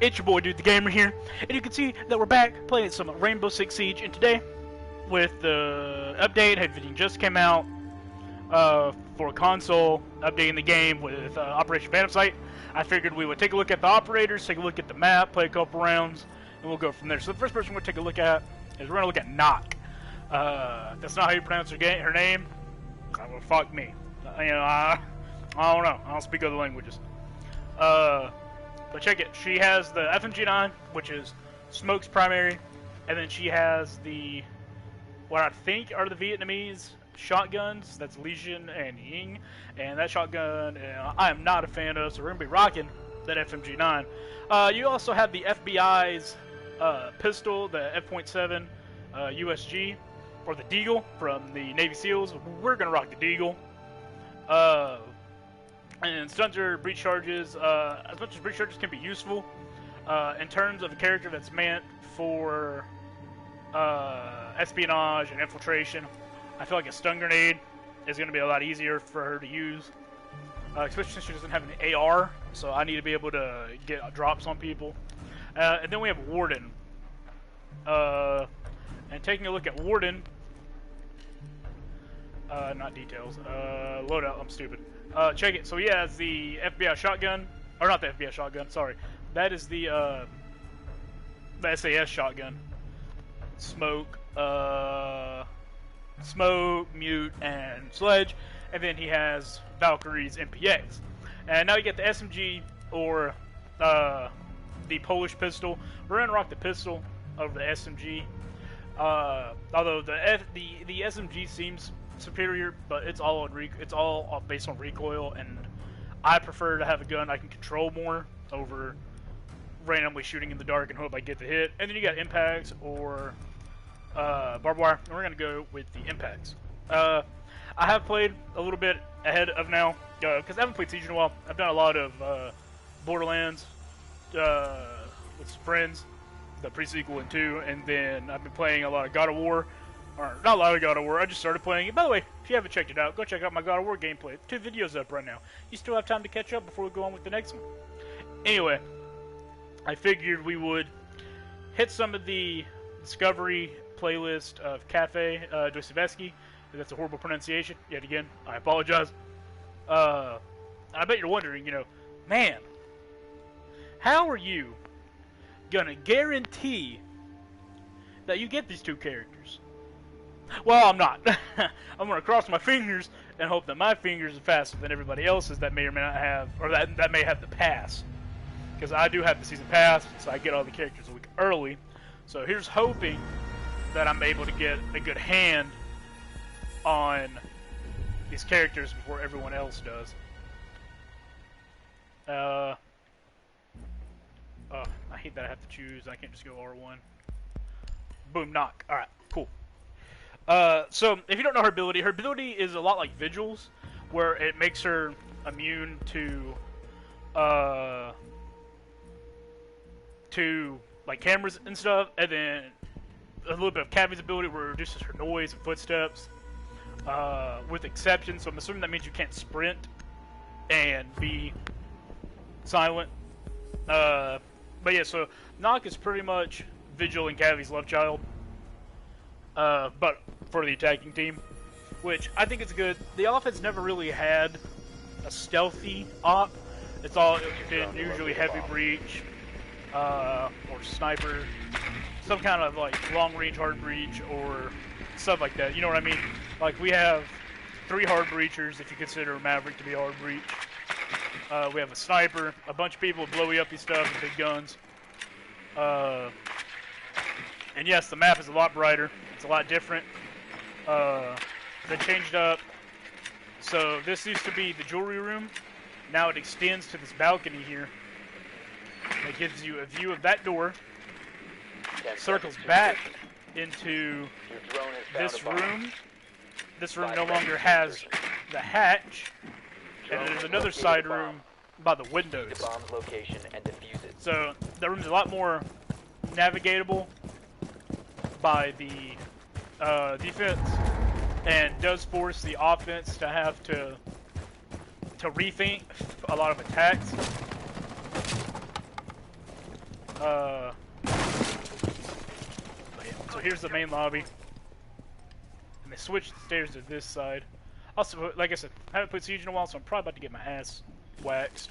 It's your boy Dude the Gamer here, and you can see that we're back playing some Rainbow Six Siege, and today, with the update, everything just came out for console, updating the game with Operation Phantom Sight. I figured we would take a look at the operators, take a look at the map, play a couple rounds, and we'll go from there. So the first person we're going to take a look at is we're going to look at Nokk. That's not how you pronounce her name. Well, fuck me. I don't know. I don't speak other languages. But check it. She has the FMG9, which is Smoke's primary, and then she has the what I think are the Vietnamese shotguns. That's Legion and Ying, and that shotgun I am not a fan of, so we're gonna be rocking that FMG9. You also have the FBI's pistol, the F.7 USG, or the Deagle from the Navy SEALs. We're gonna rock the Deagle. And stunts breach charges, as much as breach charges can be useful, in terms of a character that's meant for espionage and infiltration, I feel like a stun grenade is going to be a lot easier for her to use, especially since she doesn't have an AR, so I need to be able to get drops on people. And then we have Warden. And taking a look at Warden, not details, loadout, I'm stupid. Check it. So he has the FBI shotgun, or not the FBI shotgun. Sorry, that is the SAS shotgun. Smoke, Mute, and Sledge, and then he has Valkyrie's MPX. And now you get the SMG or the Polish pistol. We're gonna rock the pistol over the SMG. Although the SMG seems superior, but it's all based on recoil, and I prefer to have a gun I can control more over randomly shooting in the dark and hope I get the hit. And then you got impacts or barbed wire, and we're gonna go with the impacts. I have played a little bit ahead of now because I haven't played Siege in a while. I've done a lot of Borderlands with some friends, the pre-sequel and 2, and then I've been playing a lot of God of War. Or, not a lot of God of War, I just started playing it. By the way, if you haven't checked it out, go check out my God of War gameplay. 2 videos up right now. You still have time to catch up before we go on with the next one. Anyway, I figured we would hit some of the Discovery playlist of Kafe, Dostoevsky. That's a horrible pronunciation, yet again, I apologize. I bet you're wondering, man, how are you gonna guarantee that you get these 2 characters? Well, I'm not. I'm going to cross my fingers and hope that my fingers are faster than everybody else's that may or may not have, or that may have the pass. Because I do have the season pass, so I get all the characters a week early. So here's hoping that I'm able to get a good hand on these characters before everyone else does. Oh, I hate that I have to choose. I can't just go R1. Boom, Nokk. Alright, cool. So, if you don't know her ability is a lot like Vigil's, where it makes her immune to like cameras and stuff, and then a little bit of Kafe's ability where it reduces her noise and footsteps, with exceptions. So I'm assuming that means you can't sprint and be silent. But yeah, so Nokk is pretty much Vigil and Kafe's love child. But for the attacking team, which I think is good. The offense never really had a stealthy op. It's been usually heavy breach, or sniper, some kind of like long range hard breach or stuff like that. You know what I mean? Like we have 3 hard breachers if you consider Maverick to be a hard breach. We have a sniper, a bunch of people with blowy uppy stuff and big guns. And yes, the map is a lot brighter. It's a lot different. They changed up. So this used to be the jewelry room. Now it extends to this balcony here. It gives you a view of that door. Circles back into this room. This room no longer has the hatch. And there's another side room by the windows. So the room's a lot more navigatable by the defense, and does force the offense to have to rethink a lot of attacks. So here's the main lobby. And they switched the stairs to this side. Also, like I said, I haven't played Siege in a while, so I'm probably about to get my ass waxed.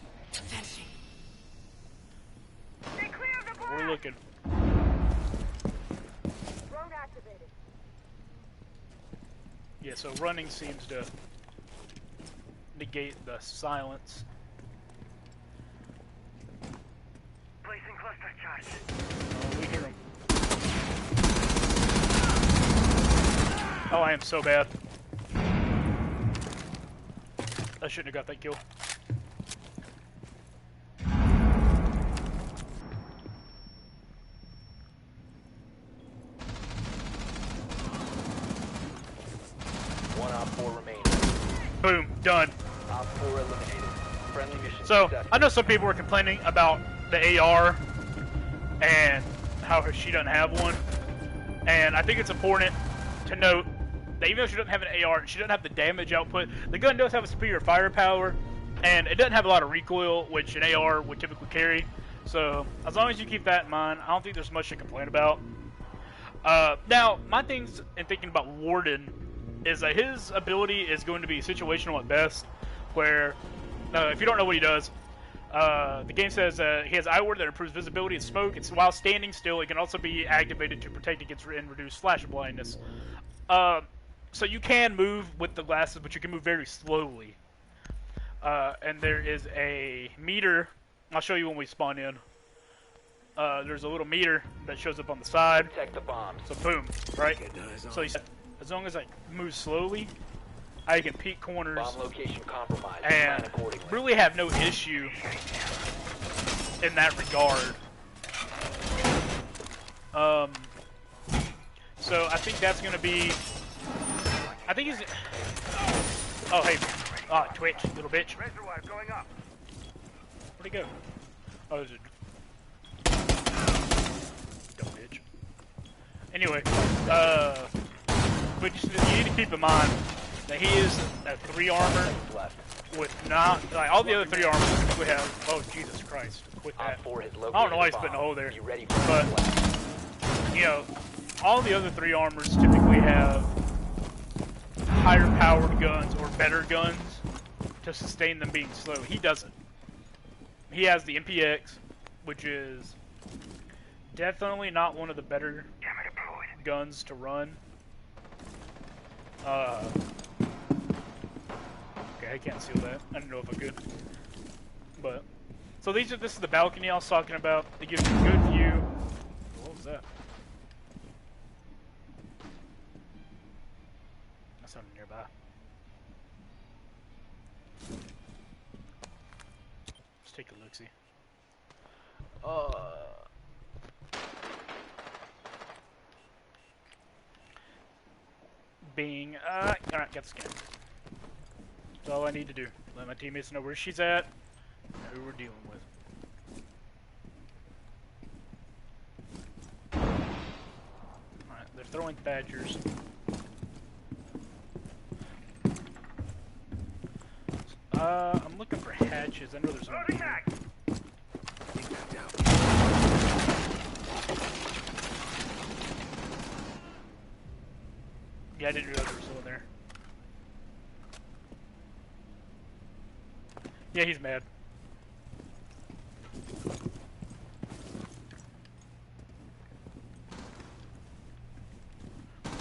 We're looking. Yeah, so running seems to negate the silence. Placing cluster charge. Oh, we hear him. Oh, I am so bad. I shouldn't have got that kill. One op 4 remaining. Boom, done. Op 4 eliminated. Friendly mission So, successful. I know some people were complaining about the AR and how she doesn't have one. And I think it's important to note that even though she doesn't have an AR and she doesn't have the damage output, the gun does have a superior firepower, and it doesn't have a lot of recoil, which an AR would typically carry. So, as long as you keep that in mind, I don't think there's much to complain about. Now, my things in thinking about Warden is that his ability is going to be situational at best, where, if you don't know what he does, the game says he has Eye Ward that improves visibility and smoke. It's while standing still. It can also be activated to protect against and reduce flash blindness. So you can move with the glasses, but you can move very slowly. And there is a meter. I'll show you when we spawn in. There's a little meter that shows up on the side. Protect the bombs. So boom, right? So as long as I move slowly, I can peek corners Bomb location compromised. and Plan accordingly. really have no issue in that regard. So I think that's gonna be. I think he's. Oh hey, Twitch, little bitch. Reservoir going up. Where'd he go? Oh, is it? Dumb bitch. Anyway, but you need to keep in mind that he is at 3 armor Left. with not like all the other 3 armors we have. Oh Jesus Christ! Quit that. Op 4 has located I don't know why he's the putting a bomb. hole there, Be ready for but blast. you know, all the other 3 armors typically have higher powered guns or better guns to sustain them being slow. He doesn't. He has the MPX, which is definitely not one of the better guns to run. Okay, I can't seal that. I don't know if I could. But so this is the balcony I was talking about. It gives you a good view. What was that? That's something nearby. Let's take a look-see. Bing. Alright, got the scan. That's all I need to do. Let my teammates know where she's at and who we're dealing with. Alright, they're throwing Badgers. I'm looking for hatches. I know there's one. Yeah, I didn't realize there was someone there. Yeah, he's mad.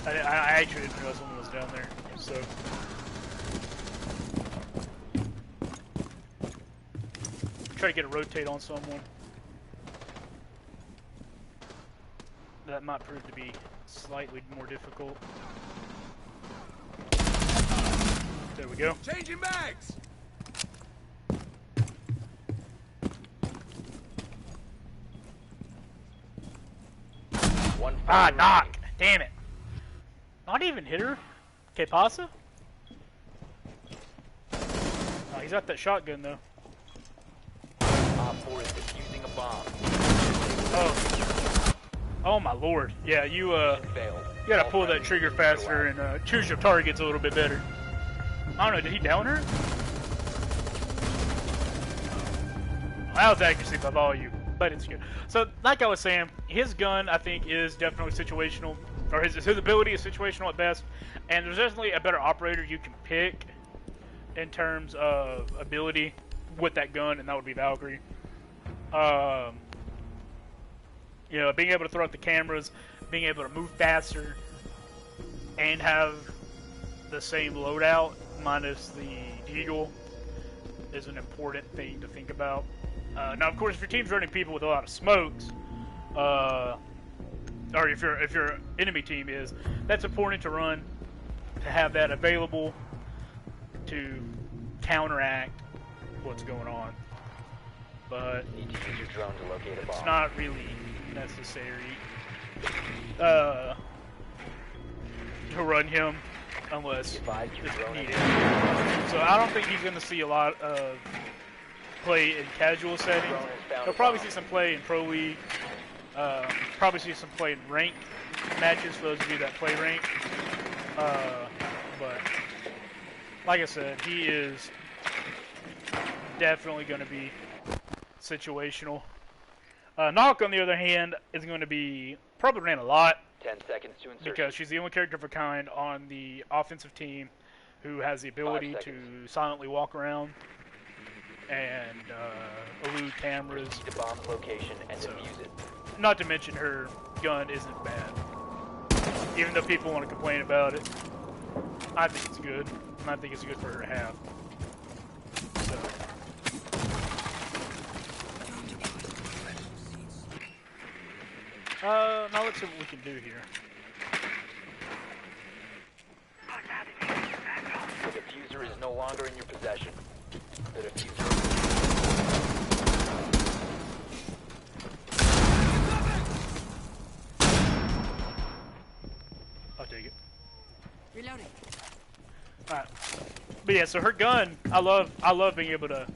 I actually didn't realize someone was down there, so... Try to get a rotate on someone. That might prove to be slightly more difficult. There we go. Changing mags. One Ah, friendly knock! remaining. Damn it! Not even hit her. Que pasa? Oh, he's got that shotgun though. Op 4 is defusing a bomb. Oh. Oh my lord. Yeah, you Failed. you gotta All pull that friendlies trigger neutralized. faster and choose your targets a little bit better. I don't know, did he down her? That was accuracy by volume. but it's good. So, like I was saying, his gun, I think, is definitely situational, or his ability is situational at best, and there's definitely a better operator you can pick in terms of ability with that gun, and that would be Valkyrie. You know, being able to throw out the cameras, being able to move faster, and have the same loadout minus the deagle is an important thing to think about. Now, of course, if your team's running people with a lot of smokes, or if your enemy team is, that's important to run, to have that available to counteract what's going on. But Need to use your drone to locate a bomb. it's not really necessary to run him unless it's needed. So I don't think he's going to see a lot of play in casual settings. He'll probably see some play in Pro League. Probably see some play in ranked matches for those of you that play ranked. But like I said, he is definitely going to be situational. Nokk, on the other hand, is going to be probably ran a lot 10 seconds to insertion. because she's the only character of her kind on the offensive team who has the ability to silently walk around and elude cameras. Proceed to bomb location and defuse it. Not to mention her gun isn't bad. Even though people want to complain about it, I think it's good. And I think it's good for her to have. So. Now let's see what we can do here. The diffuser is no longer in your possession. The diffuser. I'll take it. Reloading. Alright. But yeah, so her gun, I love being able to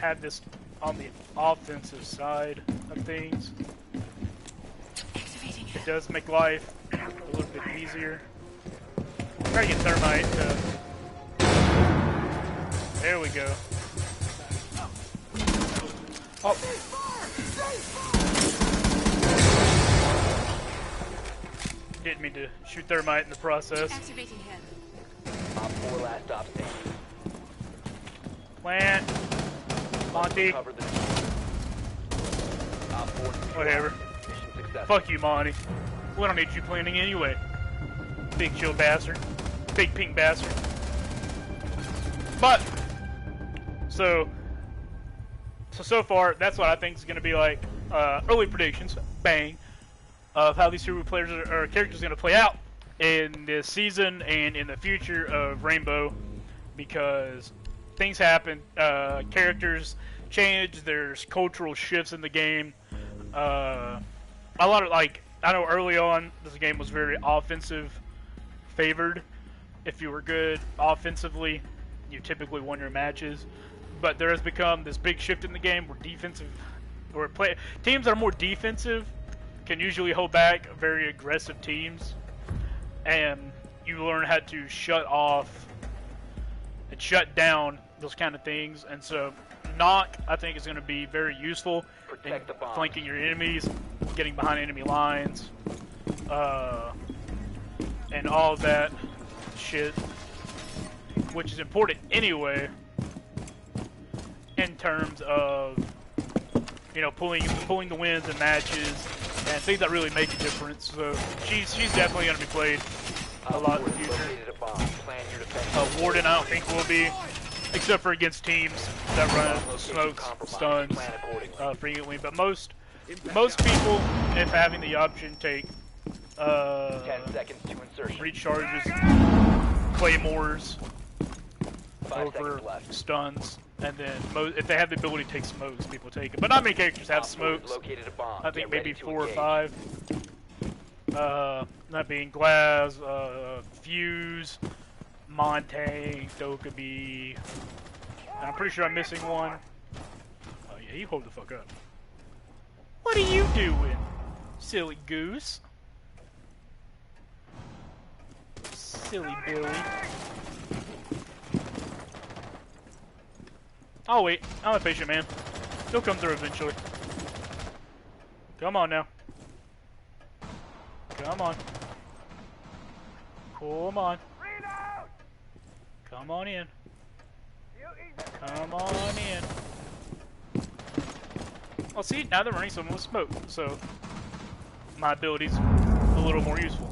have this on the offensive side of things. Activating It does make life a little bit easier. Try to get thermite to... There we go. Oh. Didn't mean to shoot thermite in the process. Activating head. Op 4 last stop standing. Plant. Monty. Cover the Op 4 Whatever. mission success. Fuck you, Monty. We don't need you planning anyway. Big chill bastard. Big pink bastard. But, so far, that's what I think is going to be like early predictions, bang, of how these two players or characters are going to play out in this season and in the future of Rainbow, because things happen, characters change, there's cultural shifts in the game. A lot of, like, I know early on this game was very offensive favored. If you were good offensively, you typically won your matches. But there has become this big shift in the game where teams that are more defensive can usually hold back very aggressive teams, and you learn how to shut off and shut down those kind of things. And so Nokk, I think, is going to be very useful in flanking your enemies, getting behind enemy lines, and all of that shit, which is important anyway in terms of, you know, pulling the wins in matches and things that really make a difference. So she's definitely going to be played a lot in the future. Warden, I don't think will be, except for against teams that run smokes, stuns frequently. But most people, if having the option, take 10 seconds to insertion. reach charges, claymores over stuns, and then if they have the ability to take smokes, people take it. But not many characters have smokes. I think maybe 4 or 5. That being Glass, Fuse, Montague, Dokkaebi, and I'm pretty sure I'm missing one. Oh yeah, you hold the fuck up. What are you doing, silly goose? Silly Billy. Oh wait, I'm a patient man. He'll come through eventually. Come on now. Come on. Come on. Reload! Come on in. You easy. Come on in. Well, see, now they're running someone with smoke, so my ability's a little more useful.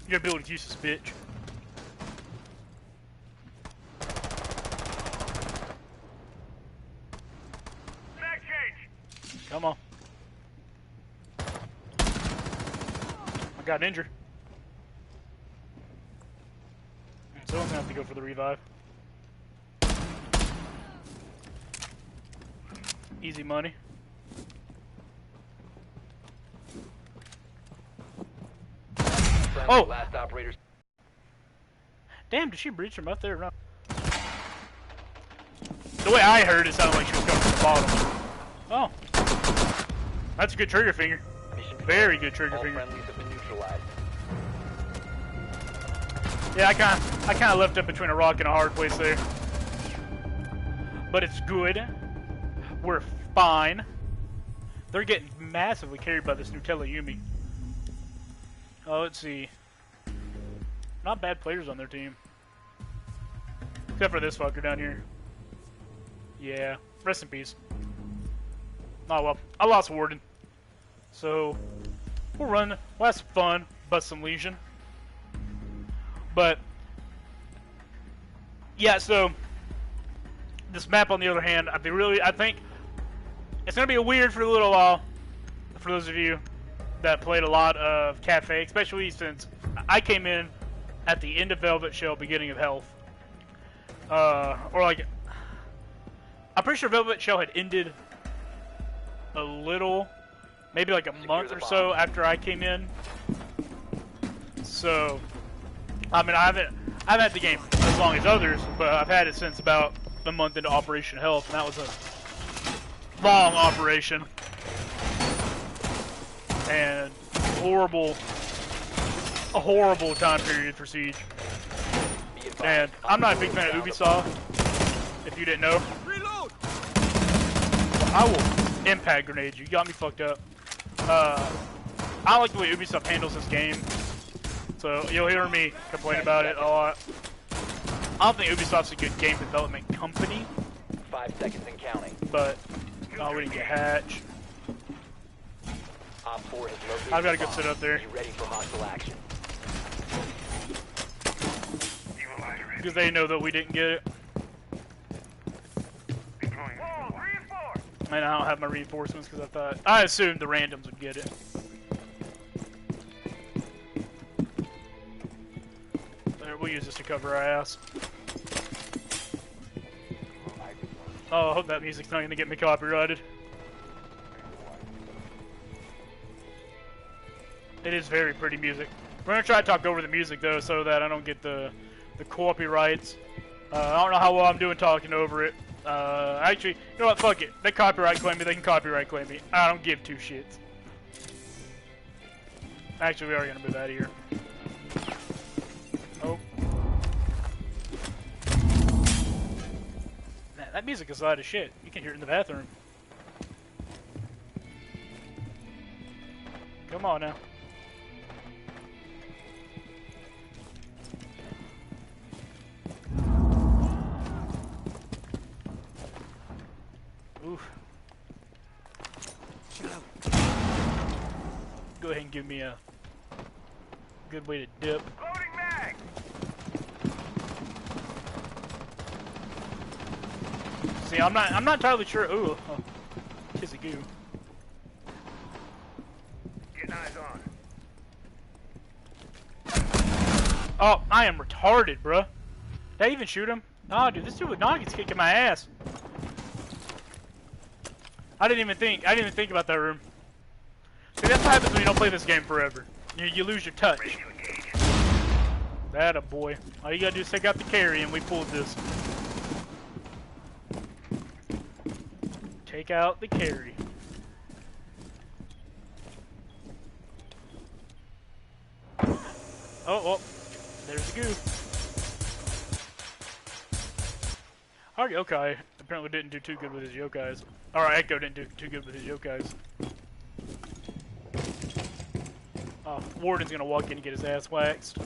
Your ability's useless, bitch. Mag change. Come on. I got injured. Someone's gonna have to go for the revive. Easy money. Oh! Last operators. Damn, did she breach from up there or not? The way I heard it sounded like she was coming from the bottom. Oh. That's a good trigger finger. Mission Very good trigger all finger. friendlies have been neutralized. Yeah, I kinda left up between a rock and a hard place there. But it's good. We're fine. They're getting massively carried by this Nutella Yumi. Oh, let's see. Not bad players on their team. Except for this fucker down here. Yeah, rest in peace. Oh well, I lost Warden. So, we'll run, we'll have some fun, bust some lesion. But, yeah, so, this map on the other hand, I think, it's going to be weird for a little while, for those of you that played a lot of Kafe, especially since I came in at the end of Velvet Shell, beginning of Health. Or like, I'm pretty sure Velvet Shell had ended a little, maybe like a month or so after I came in. So, I mean, I haven't had the game as long as others, but I've had it since about a month into Operation Health, and that was a long operation. And a horrible time period for Siege. And I'm not a big fan of Ubisoft, if you didn't know. Reload! I will impact grenade you. You got me fucked up. I like the way Ubisoft handles this game, so you'll hear me complain about it a lot. I don't think Ubisoft's a good game development company. 5 seconds and counting. But, oh, we didn't get Hatch. Op 4 has located I've got to the go sit bomb. up there. Be ready for hostile action. Because they know that we didn't get it. Wall, reinforce! And I don't have my reinforcements because I assumed the randoms would get it. There, we'll use this to cover our ass. Oh, I hope that music's not going to get me copyrighted. It is very pretty music. We're going to try to talk over the music though so that I don't get the copyrights. I don't know how well I'm doing talking over it. Actually, you know what? Fuck it. They copyright claim me. They can copyright claim me. I don't give two shits. Actually, we are gonna move out of here. Oh. Man, that music is loud as shit. You can hear it in the bathroom. Come on now. Oof. Go ahead and give me a good way to dip. Loading mag! See, I'm not entirely sure. Ooh, oh, kissy goo. Getting eyes on. Oh, I am retarded, bruh. Did I even shoot him? Oh, dude, this dude with Nokk is kicking my ass. I didn't even think about that room. See, that's what happens when you don't play this game forever. You lose your touch. That a boy. All you gotta do is take out the carry and we pulled this. take out the carry. Oh, well, there's the goo. Our yokai apparently didn't do too good with his yokais. Or Echo didn't do too good with his yokais. Warden's gonna walk in and get his ass waxed.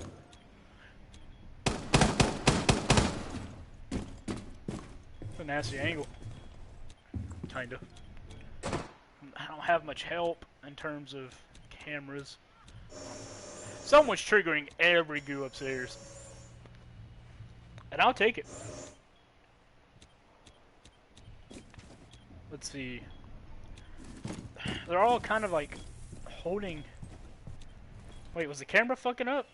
A nasty angle. Kinda. I don't have much help in terms of cameras. Someone's triggering every goo upstairs. And I'll take it. Let's see. They're all kind of like holding... Wait, was the camera fucking up?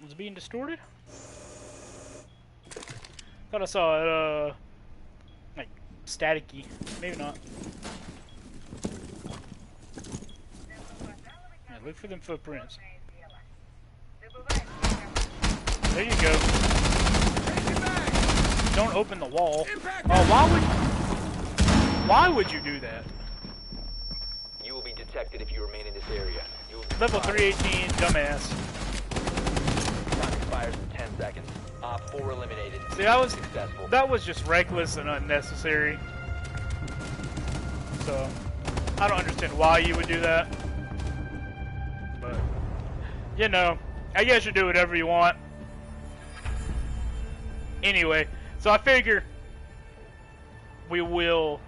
Was it being distorted? Thought I saw it, like, staticky. Maybe not. Yeah, look for them footprints. There you go. Don't open the wall. Oh, why would you do that? You will be detected if you remain in this area. You will be Level 318, dumbass. Time expires in 10 seconds. Op 4 eliminated. See, Successful. that was just reckless and unnecessary. So, I don't understand why you would do that. But, you know, I guess you do whatever you want. Anyway, so I figure we will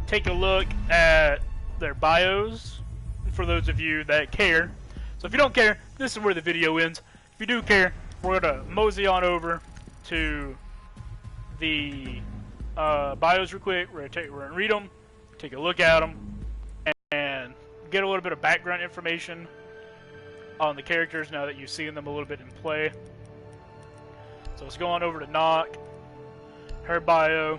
take a look at their bios for those of you that care. So if you don't care, this is where the video ends. If you do care, we're gonna mosey on over to the bios real quick. We're gonna read them, take a look at them, and get a little bit of background information on the characters now that you've seen them a little bit in play. So let's go on over to Nokk, her bio.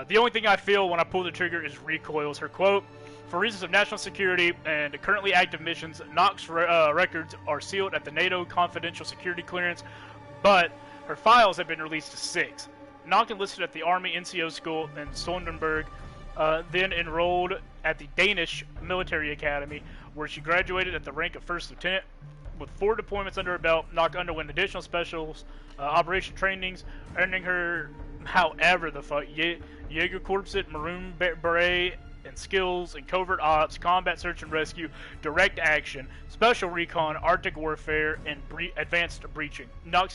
The only thing I feel when I pull the trigger is recoils. Her quote: "For reasons of national security and currently active missions, Nokk's records are sealed at the NATO confidential security clearance, but her files have been released to 6. Nokk enlisted at the Army NCO school in Sonderburg, then enrolled at the Danish Military Academy, where she graduated at the rank of first lieutenant. With 4 deployments under her belt, Nokk underwent additional special operation trainings, earning her, however the fuck, Jaeger Corpset, Maroon Beret, and skills in covert ops, combat search and rescue, direct action, special recon, Arctic warfare, and advanced breaching. Nokk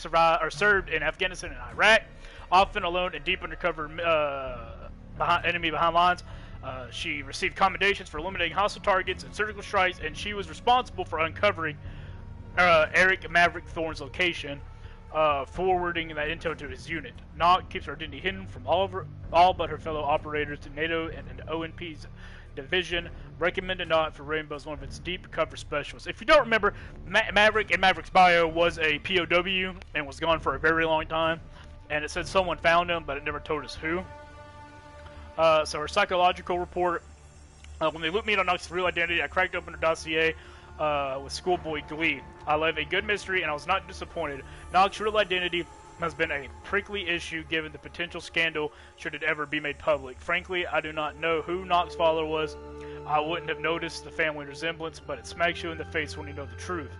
served in Afghanistan and Iraq, often alone and deep undercover enemy behind lines. She received commendations for eliminating hostile targets and surgical strikes, and she was responsible for uncovering Eric Maverick Thorne's location, forwarding that intel to his unit. Nokk keeps her identity hidden from all but her fellow operators to NATO and ONP's division. Recommended Nokk for Rainbow as one of its deep cover specialists." If you don't remember, Maverick in Maverick's bio was a POW and was gone for a very long time, and it said someone found him, but it never told us who. So her psychological report: when they looked me on Nokk's real identity, I cracked open her dossier with schoolboy glee. I love a good mystery, and I was not disappointed. Nokk's real identity has been a prickly issue given the potential scandal should it ever be made public. Frankly, I do not know who Nokk's father was. I wouldn't have noticed the family resemblance, but it smacks you in the face when you know the truth.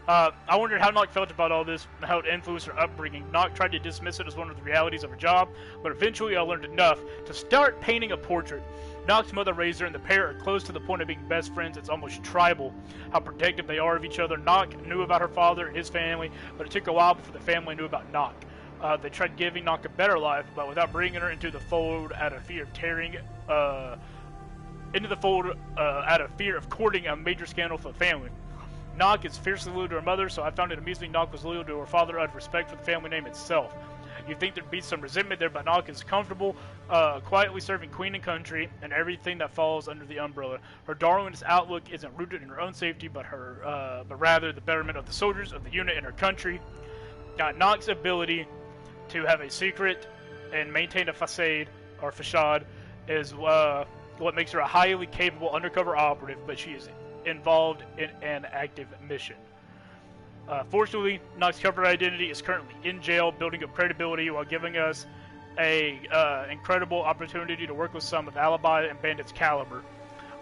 I wondered how Nokk felt about all this and how it influenced her upbringing. Nokk tried to dismiss it as one of the realities of her job, but eventually I learned enough to start painting a portrait. Nokk's mother raised her, and the pair are close to the point of being best friends. It's almost tribal how protective they are of each other. Nokk knew about her father and his family, but it took a while before the family knew about Nokk. They tried giving Nokk a better life, but without bringing her into the fold out of fear of courting a major scandal for the family. Nokk is fiercely loyal to her mother, so I found it amusing Nokk was loyal to her father out of respect for the family name itself. You'd think there'd be some resentment there, but Nokk is comfortable, quietly serving queen and country, and everything that falls under the umbrella. Her darwinist outlook isn't rooted in her own safety, but rather the betterment of the soldiers of the unit and her country. Nokk's ability to have a secret and maintain a facade is what makes her a highly capable undercover operative, but she is involved in an active mission. Fortunately, Nokk's covered identity is currently in jail, building up credibility while giving us a incredible opportunity to work with some of Alibi and Bandit's caliber.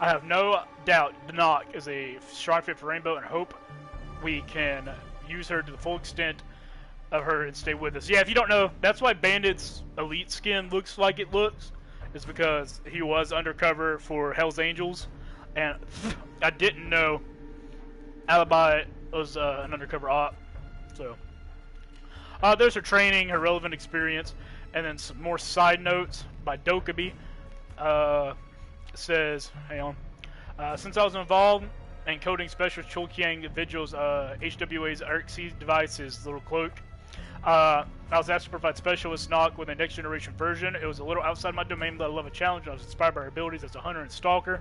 I have no doubt Nokk is a strong fit for Rainbow, and hope we can use her to the full extent of her and stay with us. Yeah, if you don't know, that's why Bandit's elite skin looks like it looks, is because he was undercover for Hell's Angels, and I didn't know Alibi was an undercover op. So there's her training, her relevant experience, and then some more side notes by Dokubi. Says, hang on. Since I was involved in coding Specialist Chulkiang Vigil's HWA's RxC device's little cloak, I was asked to provide Specialist Nokk with a next generation version. It was a little outside my domain, but I love a challenge. I was inspired by her abilities as a hunter and stalker.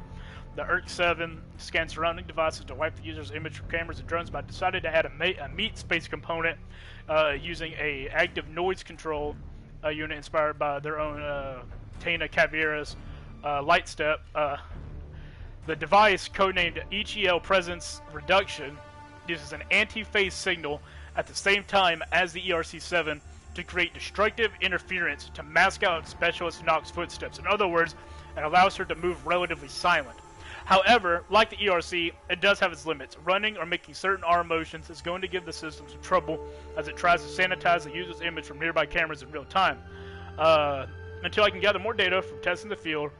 The ERC-7 scans surrounding devices to wipe the user's image from cameras and drones, but I decided to add a meat space component using a active noise control unit inspired by their own Tana Caveira's light step. The device, codenamed EGL Presence Reduction, uses an anti-phase signal at the same time as the ERC-7 to create destructive interference to mask out Specialist Nokk's footsteps. In other words, it allows her to move relatively silent. However, like the ERC, it does have its limits. Running or making certain arm motions is going to give the system some trouble as it tries to sanitize the user's image from nearby cameras in real time. Until I can gather more data from testing the field,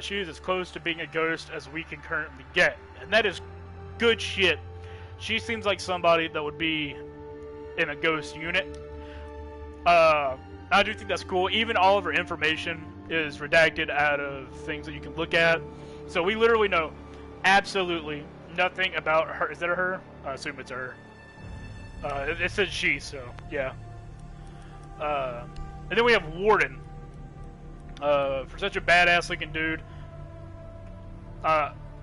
she is as close to being a ghost as we can currently get. And that is good shit. She seems like somebody that would be in a ghost unit. I do think that's cool. Even all of her information is redacted out of things that you can look at. So we literally know absolutely nothing about her. Is that a her? I assume it's a her. It says she, so yeah. And then we have Warden. For such a badass looking dude,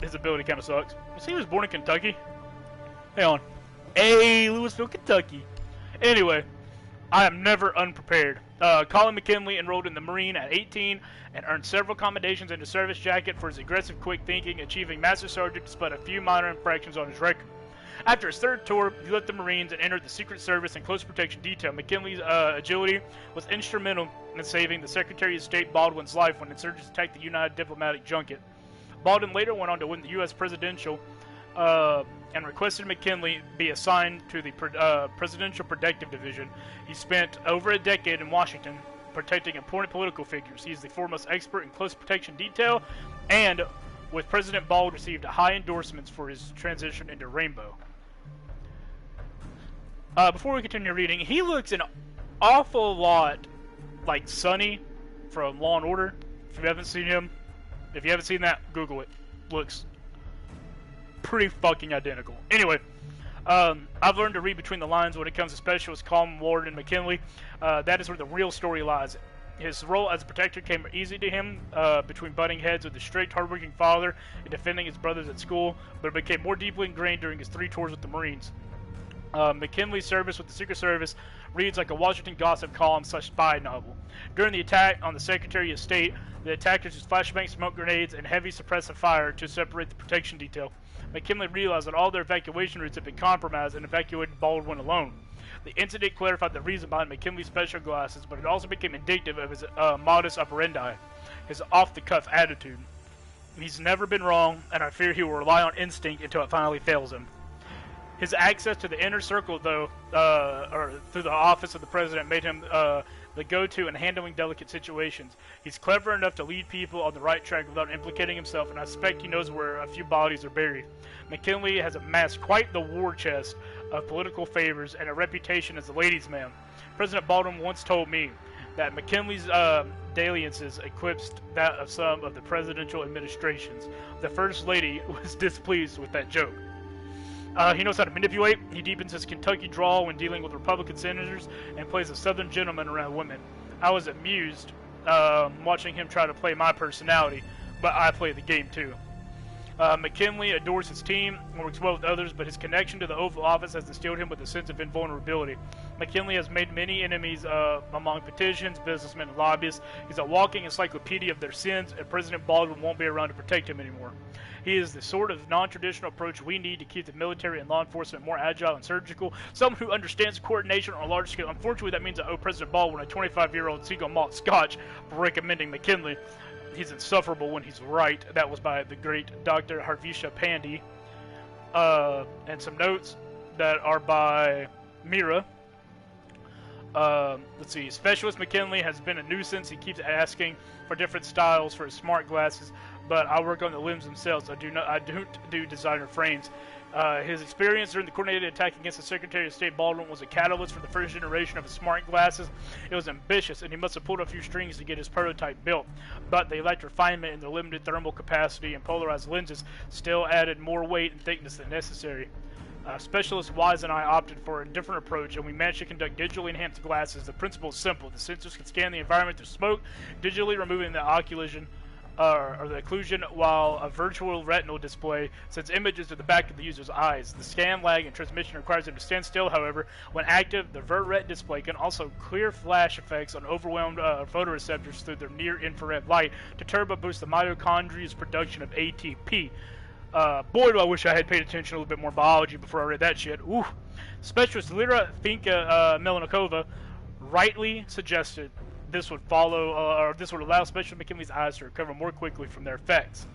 his ability kind of sucks. He was born in Kentucky. Hang on. Hey, Louisville, Kentucky. Anyway, I am never unprepared. Colin McKinley enrolled in the Marine at 18 and earned several commendations in the service jacket for his aggressive quick thinking, achieving Master Sergeant despite a few minor infractions on his record. After his third tour, he left the Marines and entered the Secret Service and Close Protection Detail. McKinley's agility was instrumental in saving the Secretary of State Baldwin's life when insurgents attacked the United Diplomatic Junket. Baldwin later went on to win the U.S. presidential and requested McKinley be assigned to the Presidential Protective Division. He spent over a decade in Washington protecting important political figures. He is the foremost expert in close protection detail, and with President Baldwin received high endorsements for his transition into Rainbow. Before we continue reading, he looks an awful lot like Sonny from Law & Order. If you haven't seen him, if you haven't seen that, Google it. Looks pretty fucking identical. Anyway, I've learned to read between the lines when it comes to Specialist Colin Warden McKinley. That is where the real story lies. His role as a protector came easy to him between butting heads with a strict, hardworking father and defending his brothers at school, but it became more deeply ingrained during his 3 tours with the Marines. McKinley's service with the Secret Service reads like a Washington gossip column / spy novel. During the attack on the Secretary of State, the attackers used flashbang smoke grenades and heavy suppressive fire to separate the protection detail. McKinley realized that all their evacuation routes had been compromised and evacuated Baldwin alone. The incident clarified the reason behind McKinley's special glasses, but it also became indicative of his modus operandi, his off-the-cuff attitude. He's never been wrong, and I fear he will rely on instinct until it finally fails him. His access to the inner circle, though, or through the office of the president, made him the go-to in handling delicate situations. He's clever enough to lead people on the right track without implicating himself, and I suspect he knows where a few bodies are buried. McKinley has amassed quite the war chest of political favors and a reputation as a ladies' man. President Baldwin once told me that McKinley's dalliances eclipsed that of some of the presidential administrations. The First Lady was displeased with that joke. He knows how to manipulate. He deepens his Kentucky drawl when dealing with Republican senators and plays a Southern gentleman around women. I was amused watching him try to play my personality, but I play the game too. McKinley adores his team and works well with others, but his connection to the Oval Office has instilled him with a sense of invulnerability. McKinley has made many enemies among politicians, businessmen, and lobbyists. He's a walking encyclopedia of their sins, and President Baldwin won't be around to protect him anymore. He is the sort of non-traditional approach we need to keep the military and law enforcement more agile and surgical. Someone who understands coordination on a large scale. Unfortunately, that means I owe President Baldwin a 25-year-old single malt scotch for recommending McKinley. He's insufferable when he's right. That was by the great Dr. Harvisha Pandey. And some notes that are by Mira. Let's see. Specialist McKinley has been a nuisance. He keeps asking for different styles for his smart glasses, but I work on the limbs themselves. I don't do designer frames. His experience during the coordinated attack against the Secretary of State Baldwin was a catalyst for the first generation of his smart glasses. It was ambitious, and he must have pulled a few strings to get his prototype built. But they lacked refinement, and the limited thermal capacity and polarized lenses still added more weight and thickness than necessary. Specialist Wise and I opted for a different approach, and we managed to conduct digitally enhanced glasses. The principle is simple. The sensors can scan the environment through smoke, digitally removing the occlusion, or the occlusion, while a virtual retinal display sends images to the back of the user's eyes. The scan lag and transmission requires them to stand still, however. When active, the VertRet display can also clear flash effects on overwhelmed photoreceptors through their near-infrared light to turbo boost the mitochondria's production of ATP. Boy, do I wish I had paid attention a little bit more biology before I read that shit. Ooh. Specialist Lira Finka Melanikova rightly suggested this would allow Specialist McKinley's eyes to recover more quickly from their effects.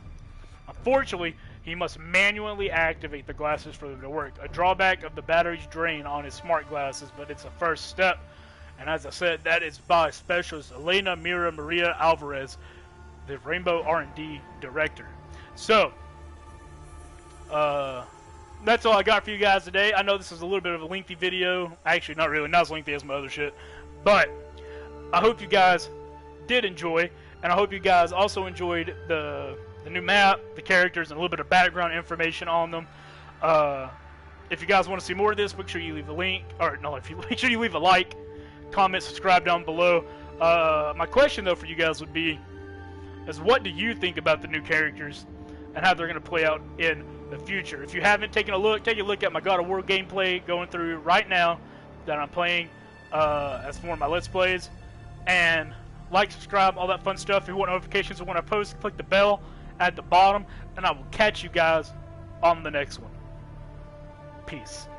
Unfortunately, he must manually activate the glasses for them to work. A drawback of the battery's drain on his smart glasses, but it's a first step. And as I said, that is by Specialist Elena Mira Maria Alvarez, the Rainbow R&D Director. So, that's all I got for you guys today. I know this is a little bit of a lengthy video. Actually, not really. Not as lengthy as my other shit. But I hope you guys did enjoy, and I hope you guys also enjoyed the new map, the characters, and a little bit of background information on them. If you guys want to see more of this, make sure you leave a link, or no, make sure you leave a like, comment, subscribe down below. My question though for you guys would be, is what do you think about the new characters and how they're going to play out in the future? If you haven't taken a look, take a look at my God of War gameplay going through right now that I'm playing as one of my Let's Plays. And like, subscribe, all that fun stuff. If you want notifications of when I post, click the bell at the bottom, and I will catch you guys on the next one. Peace.